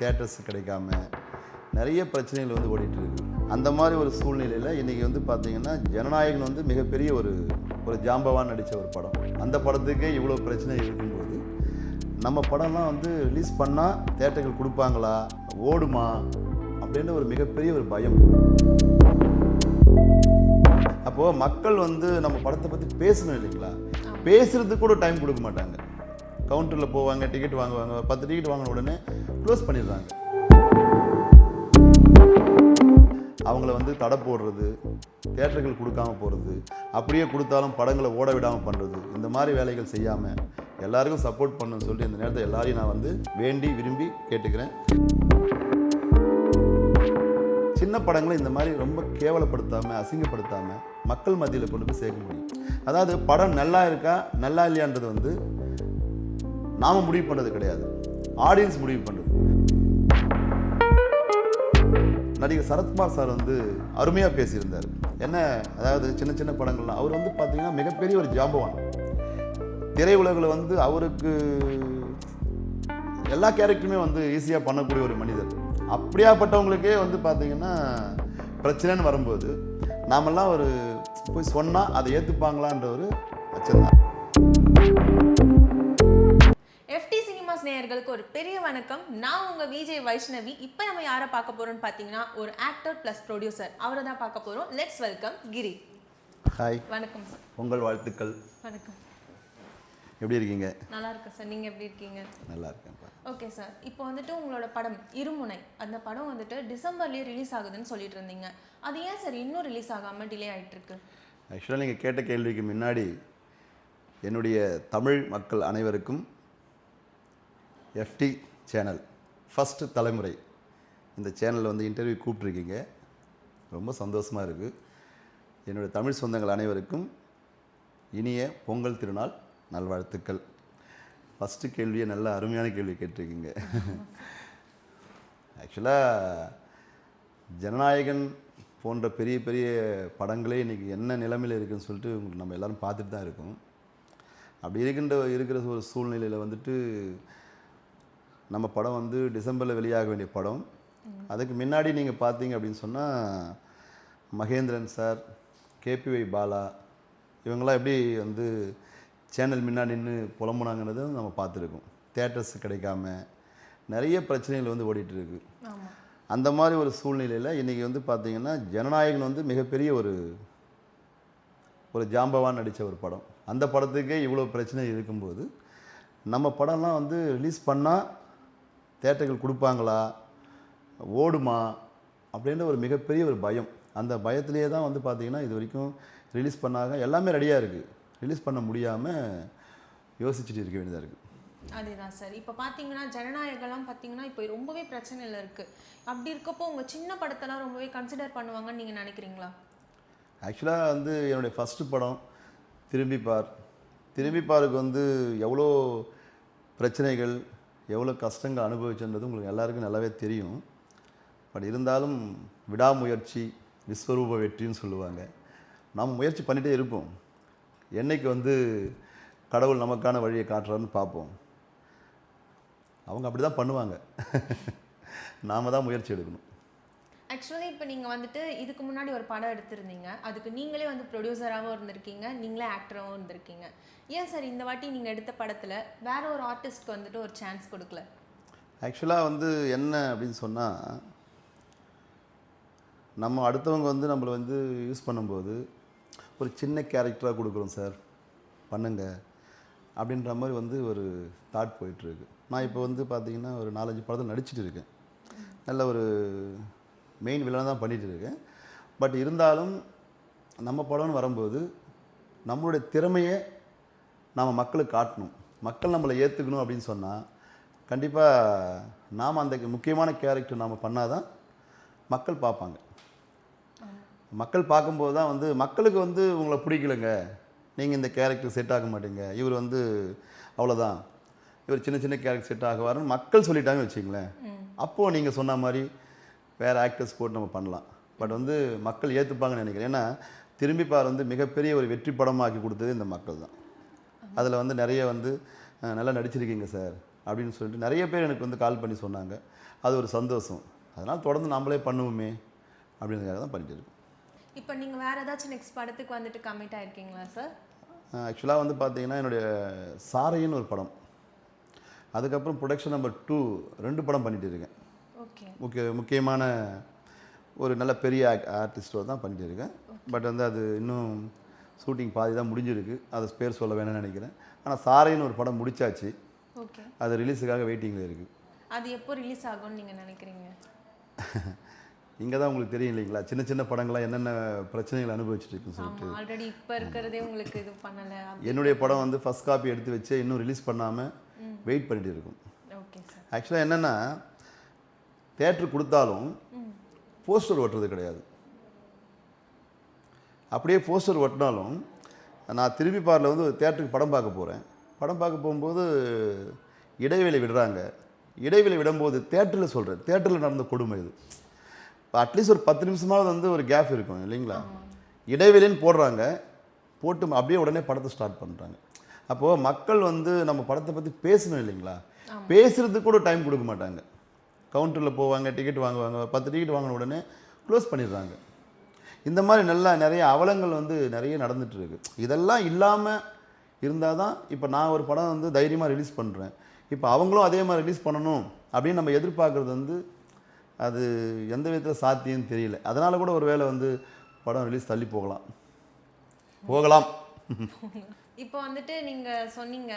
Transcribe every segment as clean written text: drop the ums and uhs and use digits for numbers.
Theatres கிடைக்காம நிறைய பிரச்சனைகள் வந்து ஓடிட்டுருக்கு. அந்த மாதிரி ஒரு சூழ்நிலையில் இன்றைக்கி வந்து பார்த்திங்கன்னா ஜனநாயகன் வந்து மிகப்பெரிய ஒரு ஜாம்பவான் நடித்த ஒரு படம். அந்த படத்துக்கே இவ்வளோ பிரச்சனை இருக்கும்போது நம்ம படம்லாம் வந்து ரிலீஸ் பண்ணால் தியேட்டர்கள் கொடுப்பாங்களா, ஓடுமா அப்படின்னு ஒரு மிகப்பெரிய ஒரு பயம். அப்போது மக்கள் வந்து நம்ம படத்தை பற்றி பேசணும் இல்லைங்களா, பேசுகிறதுக்கு கூட டைம் கொடுக்க மாட்டாங்க. கவுண்டரில் போவாங்க, டிக்கெட் வாங்குவாங்க, 10 டிக்கெட் வாங்கின உடனே க்ளோஸ் பண்ணிடுறாங்க. அவங்கள வந்து தடை போடுறது, தியேட்டர்கள் கொடுக்காம போகிறது, அப்படியே கொடுத்தாலும் படங்களை ஓட விடாமல் பண்ணுறது, இந்த மாதிரி வேலைகள் செய்யாமல் எல்லாருக்கும் சப்போர்ட் பண்ணணும்னு சொல்லிட்டு இந்த நேரத்தில் எல்லாரையும் நான் வந்து வேண்டி விரும்பி கேட்டுக்கிறேன். சின்ன படங்களை இந்த மாதிரி ரொம்ப கேவலப்படுத்தாமல் அசிங்கப்படுத்தாமல் மக்கள் மத்தியில் கொண்டு போய் சேர்க்க முடியும். அதாவது படம் நல்லா இருக்கா நல்லா இல்லையான்றது வந்து நாம் முடிவு பண்ணுறது கிடையாது, ஆடியன்ஸ் முடிவு பண்ணுறது. நடிகர் சரத்குமார் சார் வந்து அருமையாக பேசியிருந்தார். என்ன, அதாவது சின்ன சின்ன படங்கள்லாம் அவர் வந்து பார்த்திங்கன்னா மிகப்பெரிய ஒரு ஜாம்பவான். திரையுலகில் வந்து அவருக்கு எல்லா கேரக்டருமே வந்து ஈஸியாக பண்ணக்கூடிய ஒரு மனிதர். அப்படியாப்பட்டவங்களுக்கே வந்து பார்த்திங்கன்னா பிரச்சனைன்னு வரும்போது நாமெல்லாம் ஒரு போய் சொன்னால் அதை ஏற்றுப்பாங்களான்ற ஒரு அச்சம் தான். நேயர்களுக்கு ஒரு பெரிய வணக்கம். நான் உங்க விஜய் வைஷ்ணவி. இப்போ நம்ம யாரை பார்க்க போறோம்னு பார்த்தீங்கன்னா ஒரு ஆக்டர் ப்ளஸ் ப்ரொடியூசர், அவரை தான் பார்க்க போறோம். Let's welcome Giri. ஹாய். வணக்கம் சார். உங்கள் வாழ்த்துக்கள். வணக்கம். எப்படி இருக்கீங்க? நல்லா இருக்கேன் சார், நீங்க எப்படி இருக்கீங்க? நல்லா இருக்கேன். ஓகே சார், இப்போ வந்துட்டு உங்களோட படம் இருமுனை, அந்த படம் வந்துட்டு டிசம்பர்லேயே ரிலீஸ் ஆகுதுன்னு சொல்லிட்டு இருந்தீங்க. அது ஏன் சார் இன்னும் ரிலீஸ் ஆகாமல் டிலே ஆகிட்டு இருக்கு? ஆக்சுவலாக நீங்கள் கேட்ட கேள்விக்கு முன்னாடி என்னுடைய தமிழ் மக்கள் அனைவருக்கும் FT சேனல் ஃபஸ்ட்டு தலைமுறை இந்த சேனலில் வந்து இன்டர்வியூ கூப்பிட்ருக்கீங்க, ரொம்ப சந்தோஷமாக இருக்குது. என்னுடைய தமிழ் சொந்தங்கள் அனைவருக்கும் இனிய பொங்கல் திருநாள் நல்வாழ்த்துக்கள். ஃபஸ்ட்டு கேள்வியை நல்ல அருமையான கேள்வி கேட்டிருக்கீங்க. ஆக்சுவலாக ஜனநாயகன் போன்ற பெரிய பெரிய படங்களே இன்றைக்கி என்ன நிலைமையில் இருக்குதுன்னு சொல்லிட்டு உங்களுக்கு நம்ம எல்லோரும் பார்த்துட்டு தான் இருக்கோம். அப்படி இருக்கிற ஒரு சூழ்நிலையில் வந்துட்டு நம்ம படம் வந்து டிசம்பரில் வெளியாக வேண்டிய படம். அதுக்கு முன்னாடி நீங்கள் பார்த்தீங்க அப்படின்னு சொன்னால் மகேந்திரன் சார், KPY பாலா இவங்களாம் எப்படி வந்து சேனல் முன்னாடி நின்று புலம்புனாங்கன்றதும் நம்ம பார்த்துருக்கோம். தியேட்டர்ஸ் கிடைக்காம நிறைய பிரச்சனைகள் வந்து ஓடிட்டுருக்கு. அந்த மாதிரி ஒரு சூழ்நிலையில் இன்றைக்கி வந்து பார்த்திங்கன்னா ஜனநாயகன் வந்து மிகப்பெரிய ஒரு ஜாம்பவான் நடித்த ஒரு படம். அந்த படத்துக்கே இவ்வளோ பிரச்சனை இருக்கும்போது நம்ம படம்லாம் வந்து ரிலீஸ் பண்ணால் தியேட்டர்கள் கொடுப்பாங்களா, ஓடுமா அப்படின்ற ஒரு மிகப்பெரிய ஒரு பயம். அந்த பயத்திலே தான் வந்து பார்த்திங்கன்னா இது வரைக்கும் ரிலீஸ் பண்ணாங்க, எல்லாமே ரெடியாக இருக்குது, ரிலீஸ் பண்ண முடியாமல் யோசிச்சுட்டு இருக்க வேண்டியதாக இருக்குது. அதுதான் சார். இப்போ பார்த்தீங்கன்னா ஜனநாயகம்லாம் பார்த்தீங்கன்னா இப்போ ரொம்பவே பிரச்சனையில் இருக்குது. அப்படி இருக்கப்போ உங்கள் சின்ன படத்தெல்லாம் ரொம்பவே கன்சிடர் பண்ணுவாங்கன்னு நீங்கள் நினைக்கிறீங்களா? ஆக்சுவலாக வந்து என்னுடைய ஃபஸ்ட்டு படம் திரும்பிப்பாருக்கு வந்து எவ்வளோ பிரச்சனைகள் எவ்வளோ கஷ்டங்கள் அனுபவிச்சுன்றது உங்களுக்கு எல்லாருக்கும் நல்லாவே தெரியும். பட் இருந்தாலும் விடாமுயற்சி விஸ்வரூப வெற்றின்னு சொல்லுவாங்க. நாம் முயற்சி பண்ணிகிட்டே இருப்போம். என்னைக்கு வந்து கடவுள் நமக்கான வழியை காட்டுறான்னு பார்ப்போம். அவங்க அப்படி தான் பண்ணுவாங்க. நாம் தான் முயற்சி எடுக்கணும். ஆக்சுவலி இப்போ நீங்கள் வந்துட்டு இதுக்கு முன்னாடி ஒரு படம் எடுத்திருந்தீங்க, அதுக்கு நீங்களே வந்து ப்ரொடியூசராகவும் இருந்திருக்கீங்க, நீங்களே ஆக்டராகவும் இருந்திருக்கீங்க. ஏன் சார் இந்த வாட்டி நீங்கள் எடுத்த படத்தில் வேற ஒரு ஆர்டிஸ்ட்க்கு வந்துட்டு ஒரு சான்ஸ் கொடுக்கல? ஆக்சுவலாக வந்து என்ன அப்படின்னு சொன்னால், நம்ம அடுத்தவங்க வந்து நம்மளை வந்து யூஸ் பண்ணும்போது ஒரு சின்ன கேரக்டராக கொடுக்குறோம் சார், பண்ணுங்க அப்படின்ற மாதிரி வந்து ஒரு தாட் போயிட்டுருக்கு. நான் இப்போ வந்து பார்த்திங்கன்னா ஒரு 4-5 படத்தில் நடிச்சிட்டு இருக்கேன். நல்ல ஒரு மெயின் வில்லனை தான் பண்ணிகிட்டு இருக்கேன். பட் இருந்தாலும் நம்ம படம்னு வரும்போது நம்மளுடைய திறமையை நாம் மக்களுக்கு காட்டணும், மக்கள் நம்மளை ஏற்றுக்கணும் அப்படின்னு சொன்னால் கண்டிப்பாக நாம் அந்த முக்கியமான கேரக்டர் நாம் பண்ணால் தான் மக்கள் பார்ப்பாங்க. மக்கள் பார்க்கும்போது தான் வந்து மக்களுக்கு வந்து உங்களை பிடிக்கலைங்க, நீங்கள் இந்த கேரக்டர் செட் ஆக மாட்டீங்க, இவர் வந்து அவ்வளோதான், இவர் சின்ன சின்ன கேரக்டர் செட் ஆகுவாருன்னு மக்கள் சொல்லிட்டாங்க வச்சுங்களேன். அப்போது நீங்கள் சொன்ன மாதிரி வேறு ஆக்டர்ஸ் போட்டு நம்ம பண்ணலாம். பட் வந்து மக்கள் ஏற்றுப்பாங்கன்னு நினைக்கிறேன். ஏன்னா திரும்பிப்பார் வந்து மிகப்பெரிய ஒரு வெற்றி படமாக்கி கொடுத்தது இந்த மக்கள் தான். அதில் வந்து நிறைய வந்து நல்லா நடிச்சிருக்கீங்க சார் அப்படின்னு சொல்லிட்டு நிறைய பேர் எனக்கு வந்து கால் பண்ணி சொன்னாங்க. அது ஒரு சந்தோஷம். அதனால் தொடர்ந்து நாமளே பண்ணுவோமே அப்படின்றதுக்காக தான் பண்ணிட்டு இருக்கோம். இப்போ நீங்க வேற ஏதாச்சும் நெக்ஸ்ட் படத்துக்கு வந்துட்டு கமிட் ஆயிருக்கீங்களா சார்? ஆக்சுவலாக வந்து பார்த்தீங்கன்னா என்னுடைய சாரைன்னு ஒரு படம், அதுக்கப்புறம் ப்ரொடக்ஷன் நம்பர் 2 2 படம் பண்ணிட்டு இருக்கேன். ஓகே. முக்கியமான ஒரு நல்ல பெரிய ஆர்டிஸ்டோடு தான் பண்ணிட்டு இருக்கேன். பட் வந்து அது இன்னும் ஷூட்டிங் பாதி தான் முடிஞ்சிருக்கு. அதை பேர் சொல்ல வேணும்னு நினைக்கிறேன். ஆனால் சாரைன்னு ஒரு படம் முடிச்சாச்சு. ஓகே. அது ரிலீஸுக்காக வெயிட்டிங்கில் இருக்குது. அது எப்போ ரிலீஸ் ஆகும்னு நீங்க நினைக்கிறீங்க? இங்கே தான் உங்களுக்கு தெரியும் இல்லைங்களா, சின்ன சின்ன படங்கள்லாம் என்னென்ன பிரச்சனைகள் அனுபவிச்சுட்டு இருக்குன்னு சொல்லிட்டு. ஆல்ரெடி இப்போ இருக்கிறதே உங்களுக்கு இது பண்ணல. என்னுடைய படம் வந்து ஃபர்ஸ்ட் காப்பி எடுத்து வச்சு இன்னும் ரிலீஸ் பண்ணாமல் வெயிட் பண்ணிட்டு இருக்கும். Okay sir. ஆக்சுவலாக என்னென்னா, தேட்டர் கொடுத்தாலும் போஸ்டர் ஒட்டுறது கிடையாது. அப்படியே போஸ்டர் ஒட்டினாலும் நான் திரும்பி பாரில் வந்து ஒரு தேட்டருக்கு படம் பார்க்க போகிறேன். படம் பார்க்க போகும்போது இடைவேளை விடுறாங்க. இடைவேளை விடும்போது தேட்டரில் சொல்கிறேன், தேட்டரில் நடந்த கொடுமை இது. அட்லீஸ்ட் ஒரு 10 நிமிஷமாவது வந்து ஒரு கேப் இருக்கும் இல்லைங்களா. இடைவேளைன்னு போடுறாங்க, போட்டு அப்படியே உடனே படத்தை ஸ்டார்ட் பண்ணுறாங்க. அப்போது மக்கள் வந்து நம்ம படத்தை பற்றி பேசணும் இல்லைங்களா, பேசுகிறதுக்கு கூட டைம் கொடுக்க மாட்டாங்க. கவுண்டரில் போவாங்க, டிக்கெட் வாங்குவாங்க, 10 டிக்கெட் வாங்கின உடனே க்ளோஸ் பண்ணிடுறாங்க. இந்த மாதிரி நிறைய அவலங்கள் வந்து நிறைய நடந்துகிட்ருக்கு. இதெல்லாம் இல்லாமல் இருந்தால் தான் இப்போ நான் ஒரு படம் வந்து தைரியமாக ரிலீஸ் பண்ணுறேன். இப்போ அவங்களும் அதே மாதிரி ரிலீஸ் பண்ணணும் அப்படின்னு நம்ம எதிர்பார்க்குறது வந்து அது எந்த விதத்தில் சாத்தியம்னு தெரியல. அதனால் கூட ஒரு வேளை வந்து படம் ரிலீஸ் தள்ளி போகலாம். இப்போ வந்துட்டு நீங்க சொன்னீங்க,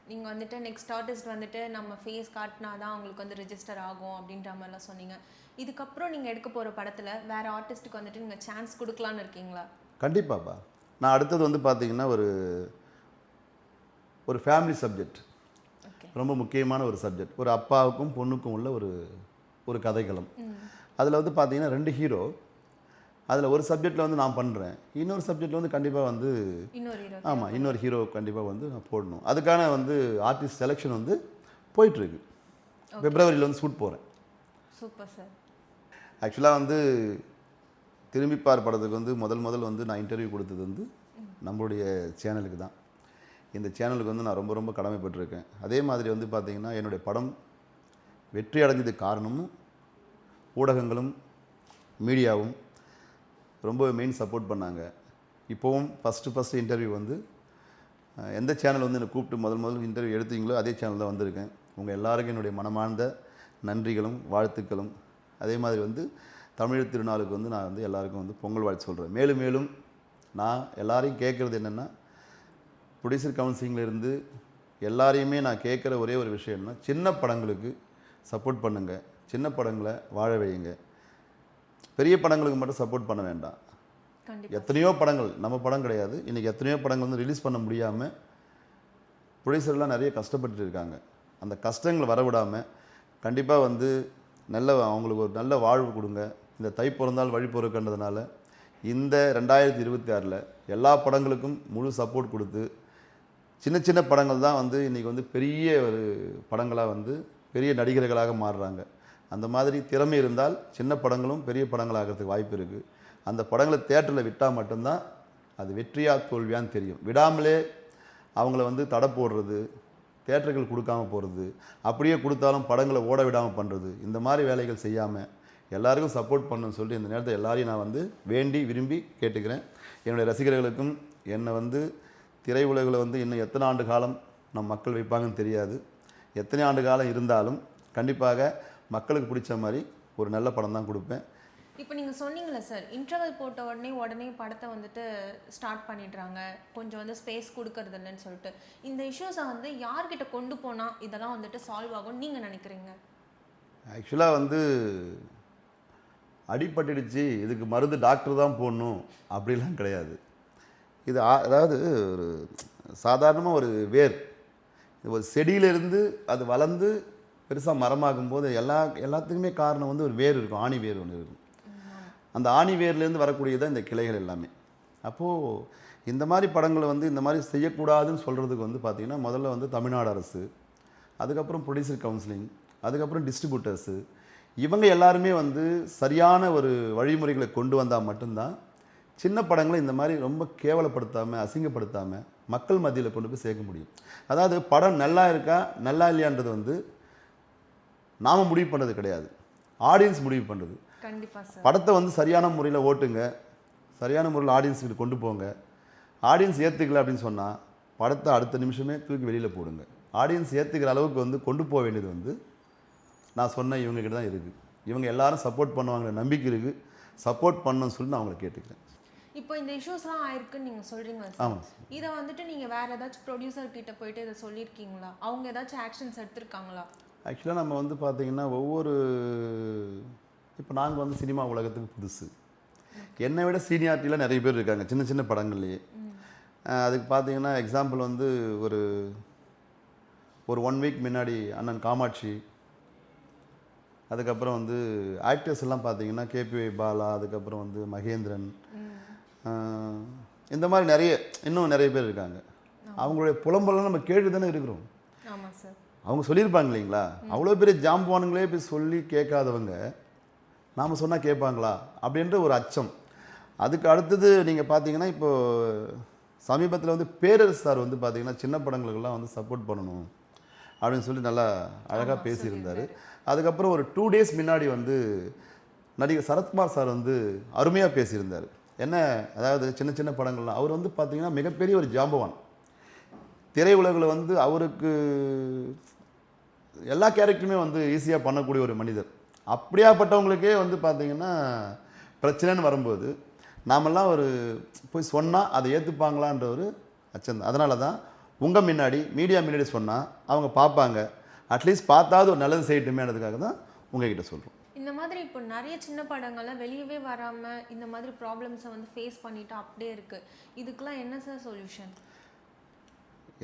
நீங்க வந்துட்டு நெக்ஸ்ட் ஆர்டிஸ்ட் வந்துட்டு நம்ம ஃபேஸ் காட்டினா தான் அவங்களுக்கு வந்து ரெஜிஸ்டர் ஆகும் அப்படின்ற மாதிரிலாம் சொன்னீங்க. இதுக்கப்புறம் நீங்க எடுக்க போற படத்துல வேற ஆர்டிஸ்ட்டுக்கு வந்துட்டு நீங்க சான்ஸ் கொடுக்கலான்னு இருக்கீங்களா? கண்டிப்பாப்பா. நான் அடுத்தது வந்து பார்த்தீங்கன்னா ஒரு ஃபேமிலி சப்ஜெக்ட், ரொம்ப முக்கியமான ஒரு சப்ஜெக்ட். ஒரு அப்பாவுக்கும் பொண்ணுக்கும் உள்ள ஒரு கதைக்களம். அதில் வந்து பார்த்தீங்கன்னா 2 ஹீரோ. அதில் ஒரு சப்ஜெக்டில் வந்து நான் பண்ணுறேன், இன்னொரு சப்ஜெக்டில் வந்து கண்டிப்பாக வந்து இன்னொரு ஹீரோ கண்டிப்பாக வந்து நான் போடணும். அதுக்கான வந்து ஆர்டிஸ்ட் செலெக்ஷன் வந்து போயிட்டுருக்கு. பிப்ரவரியில் வந்து ஷூட் போகிறேன். Super sir. ஆக்சுவலாக வந்து திரும்பிப்பார் படத்துக்கு வந்து முதல் வந்து நான் இன்டர்வியூ கொடுத்தது வந்து நம்மளுடைய சேனலுக்கு தான். இந்த சேனலுக்கு வந்து நான் ரொம்ப கடமைப்பட்டிருக்கேன். அதே மாதிரி வந்து பார்த்திங்கன்னா என்னுடைய படம் வெற்றி அடைஞ்சதுக்கு காரணமும் ஊடகங்களும் மீடியாவும் ரொம்ப மெயின் சப்போர்ட் பண்ணாங்க. இப்போவும் ஃபஸ்ட்டு இன்டர்வியூ வந்து எந்த சேனல் வந்து என்னை கூப்பிட்டு முதல் இன்டர்வியூ எடுத்தீங்களோ அதே சேனல் தான் வந்திருக்கேன். உங்கள் எல்லாருக்கும் என்னுடைய மனமார்ந்த நன்றிகளும் வாழ்த்துக்களும். அதே மாதிரி வந்து தமிழ் திருநாளுக்கு வந்து நான் வந்து எல்லாருக்கும் வந்து பொங்கல் வாழ்த்து சொல்கிறேன். மேலும் நான் எல்லாரையும் கேட்குறது என்னென்னா, ப்ரொடியூசர் கவுன்சிலிங்கில் இருந்து எல்லாரையுமே நான் கேட்குற ஒரே ஒரு விஷயம்னா, சின்ன படங்களுக்கு சப்போர்ட் பண்ணுங்கள், சின்ன படங்களை வாழ வையுங்க. பெரிய படங்களுக்கு மட்டும் சப்போர்ட் பண்ண வேண்டாம். எத்தனையோ படங்கள், நம்ம படம் கிடையாது, இன்றைக்கி எத்தனையோ படங்கள் வந்து ரிலீஸ் பண்ண முடியாமல் ப்ரொடியூசர்லாம் நிறைய கஷ்டப்பட்டுட்டு இருக்காங்க. அந்த கஷ்டங்களை வரவிடாமல் கண்டிப்பாக வந்து அவங்களுக்கு ஒரு நல்ல வாழ்வு கொடுங்க. இந்த தை பிறந்தால் வழி பொறுக்கின்றதுனால இந்த 2026 எல்லா படங்களுக்கும் முழு சப்போர்ட் கொடுத்து, சின்ன படங்கள் தான் வந்து இன்றைக்கி வந்து பெரிய ஒரு படங்களாக வந்து பெரிய நடிகர்களாக மாறுறாங்க. அந்த மாதிரி திறமை இருந்தால் சின்ன படங்களும் பெரிய படங்களாகிறதுக்கு வாய்ப்பு இருக்குது. அந்த படங்களை தேட்டரில் விட்டால் மட்டும்தான் அது வெற்றியா தோல்வியான்னு தெரியும். விடாமலே அவங்கள வந்து தடை போடுறது, தேட்டர்கள் கொடுக்காம போகிறது, அப்படியே கொடுத்தாலும் படங்களை ஓட விடாமல் பண்ணுறது, இந்த மாதிரி வேலைகள் செய்யாமல் எல்லாருக்கும் சப்போர்ட் பண்ணணும்னு சொல்லிட்டு இந்த நேரத்தில் எல்லாரையும் நான் வந்து வேண்டி விரும்பி கேட்டுக்கிறேன். என்னுடைய ரசிகர்களுக்கும் என்னை வந்து திரையுலகில் வந்து இன்னும் எத்தனை ஆண்டு காலம் நம் மக்கள் வைப்பாங்கன்னு தெரியாது. எத்தனை ஆண்டு காலம் இருந்தாலும் கண்டிப்பாக மக்களுக்கு பிடிச்ச மாதிரி ஒரு நல்ல படம் தான் கொடுப்பேன். இப்போ நீங்கள் சொன்னீங்களே சார், இன்டர்வல் போட்ட உடனே படத்தை வந்துட்டு ஸ்டார்ட் பண்ணிடுறாங்க, கொஞ்சம் வந்து ஸ்பேஸ் கொடுக்கறது இல்லைன்னு சொல்லிட்டு. இந்த இஷ்யூஸை வந்து யார்கிட்ட கொண்டு போனால் இதெல்லாம் வந்துட்டு சால்வ் ஆகும்னு நீங்கள் நினைக்கிறீங்க? ஆக்சுவலாக வந்து அடிபட்டுடுச்சு, இதுக்கு மருந்து டாக்டர் தான் போடணும் அப்படிலாம் கிடையாது. இது அதாவது ஒரு சாதாரணமாக ஒரு வேர், ஒரு செடியிலிருந்து அது வளர்ந்து பெருசாக மரமாகும் போது எல்லாத்துக்குமே காரணம் வந்து ஒரு வேர் இருக்கும், ஆணி வேர் ஒன்று இருக்கும். அந்த ஆணி வேர்லேருந்து வரக்கூடியதான் இந்த கிளைகள் எல்லாமே. அப்போது இந்த மாதிரி படங்களை வந்து இந்த மாதிரி செய்யக்கூடாதுன்னு சொல்கிறதுக்கு வந்து பார்த்திங்கன்னா, முதல்ல வந்து தமிழ்நாடு அரசு, அதுக்கப்புறம் ப்ரொடியூசர் கவுன்சிலிங், அதுக்கப்புறம் டிஸ்ட்ரிபியூட்டர்ஸு, இவங்க எல்லாருமே வந்து சரியான ஒரு வழிமுறைகளை கொண்டு வந்தால் மட்டும்தான் சின்ன படங்களை இந்த மாதிரி ரொம்ப கேவலப்படுத்தாமல் அசிங்கப்படுத்தாமல் மக்கள் மத்தியில் கொண்டு போய் சேர்க்க முடியும். அதாவது படம் நல்லா இருக்கா நல்லா இல்லையான்றது வந்து நாம் முடிவு பண்ணுறது கிடையாது, ஆடியன்ஸ் முடிவு பண்ணுறது. கண்டிப்பா சார். படத்தை வந்து சரியான முறையில் ஓட்டுங்க, சரியான முறையில் ஆடியன்ஸுக்கு கொண்டு போங்க. ஆடியன்ஸ் ஏற்றுக்கல அப்படின்னு சொன்னால் படத்தை அடுத்த நிமிஷமே தூக்கி வெளியில் போடுங்க. ஆடியன்ஸ் ஏற்றுக்கிற அளவுக்கு வந்து கொண்டு போக வேண்டியது வந்து நான் சொன்ன இவங்ககிட்ட தான் இருக்குது. இவங்க எல்லாரும் சப்போர்ட் பண்ணுவாங்கிற நம்பிக்கை இருக்குது. சப்போர்ட் பண்ணணும்னு சொல்லி நான் அவங்களை கேட்டுக்கிறேன். இப்போ இந்த இஷ்யூஸ்லாம் ஆயிருக்குன்னு நீங்கள் சொல்கிறீங்களா சார்? ஆமாம் சார். இதை வந்துட்டு நீங்கள் வேறு ஏதாச்சும் ப்ரொடியூசர் கிட்ட போயிட்டு இதை சொல்லியிருக்கீங்களா? அவங்க ஏதாச்சும் ஆக்ஷன்ஸ் எடுத்திருக்காங்களா? ஆக்சுவலாக நம்ம வந்து பார்த்திங்கன்னா ஒவ்வொரு இப்போ நாங்கள் வந்து சினிமா உலகத்துக்கு புதுசு. என்னை விட சீனியாரிட்டியில் நிறைய பேர் இருக்காங்க சின்ன சின்ன படங்கள்லேயே. அதுக்கு பார்த்தீங்கன்னா எக்ஸாம்பிள் வந்து ஒரு 1 வீக் முன்னாடி அண்ணன் காமாட்சி, அதுக்கப்புறம் வந்து ஆக்டர்ஸ் எல்லாம் பார்த்தீங்கன்னா கேபி பாலா, அதுக்கப்புறம் வந்து மகேந்திரன், இந்த மாதிரி இன்னும் நிறைய பேர் இருக்காங்க. அவங்களுடைய புலம்பெல்லாம் நம்ம கேட்டு தானே இருக்கிறோம். ஆமாம் சார். அவங்க சொல்லியிருப்பாங்க இல்லைங்களா? அவ்வளோ பெரிய ஜாம்பவானுங்களே போய் சொல்லி கேட்காதவங்க நாம் சொன்னால் கேட்பாங்களா அப்படின்ற ஒரு அச்சம். அதுக்கு அடுத்தது நீங்கள் பார்த்தீங்கன்னா இப்போது சமீபத்தில் வந்து பேரரசு சார் வந்து பார்த்தீங்கன்னா சின்ன படங்களுக்கெல்லாம் வந்து சப்போர்ட் பண்ணணும் அப்படின்னு சொல்லி நல்லா அழகாக பேசியிருந்தார். அதுக்கப்புறம் ஒரு 2 days முன்னாடி வந்து நடிகர் சரத்குமார் சார் வந்து அருமையாக பேசியிருந்தார். என்ன, அதாவது சின்ன சின்ன படங்கள்லாம் அவர் வந்து பார்த்தீங்கன்னா மிகப்பெரிய ஒரு ஜாம்பவான். திரையுலகில் வந்து அவருக்கு எல்லா கேரக்டருமே வந்து ஈஸியாக பண்ணக்கூடிய ஒரு மனிதர். அப்படியாப்பட்டவங்களுக்கே வந்து பார்த்தீங்கன்னா பிரச்சனைன்னு வரும்போது நாமெல்லாம் போய் சொன்னால் அதை ஏற்றுப்பாங்களான்ற ஒரு அச்சம். அதனால தான் உங்கள் முன்னாடி மீடியா முன்னாடி சொன்னால் அவங்க பார்ப்பாங்க, அட்லீஸ்ட் பார்த்தாவது ஒரு நல்லது செய்யட்டுமேன்றதுக்காக தான் உங்ககிட்ட சொல்கிறோம். இந்த மாதிரி இப்போ நிறைய சின்ன படங்கள்லாம் வெளியவே வராமல் இந்த மாதிரி ப்ராப்ளம்ஸை வந்து ஃபேஸ் பண்ணிட்டு அப்படியே இருக்குது. இதுக்கெல்லாம் என்ன சார் சொல்யூஷன்?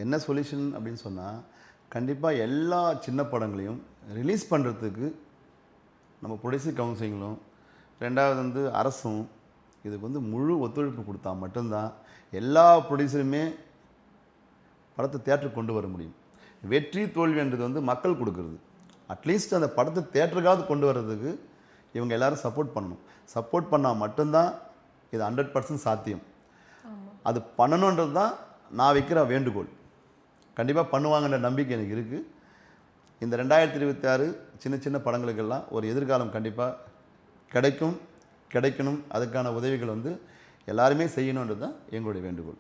என்ன சொல்யூஷன் அப்படின்னு சொன்னால் கண்டிப்பாக எல்லா சின்ன படங்களையும் ரிலீஸ் பண்ணுறதுக்கு நம்ம ப்ரொடியூசர் கவுன்சிலிங்களும், ரெண்டாவது வந்து அரசும் இதுக்கு வந்து முழு ஒத்துழைப்பு கொடுத்தா மட்டும்தான் எல்லா ப்ரொடியூசருமே படத்தை தியேட்டருக்கு கொண்டு வர முடியும். வெற்றி தோல்வின்றது வந்து மக்கள் கொடுக்குறது. அட்லீஸ்ட் அந்த படத்தை தியேட்டருக்காவது கொண்டு வர்றதுக்கு இவங்க எல்லாரும் சப்போர்ட் பண்ணணும். சப்போர்ட் பண்ணால் மட்டும்தான் இது 100% சாத்தியம். அது பண்ணணுன்றது தான் நான் வைக்கிற வேண்டுகோள். கண்டிப்பாக பண்ணுவாங்கன்ற நம்பிக்கை எனக்கு இருக்குது. இந்த 2026 சின்ன சின்ன படங்களுக்கெல்லாம் ஒரு எதிர்காலம் கண்டிப்பாக கிடைக்கணும். அதுக்கான உதவிகள் வந்து எல்லாருமே செய்யணுன்றது தான் எங்களுடைய வேண்டுகோள்.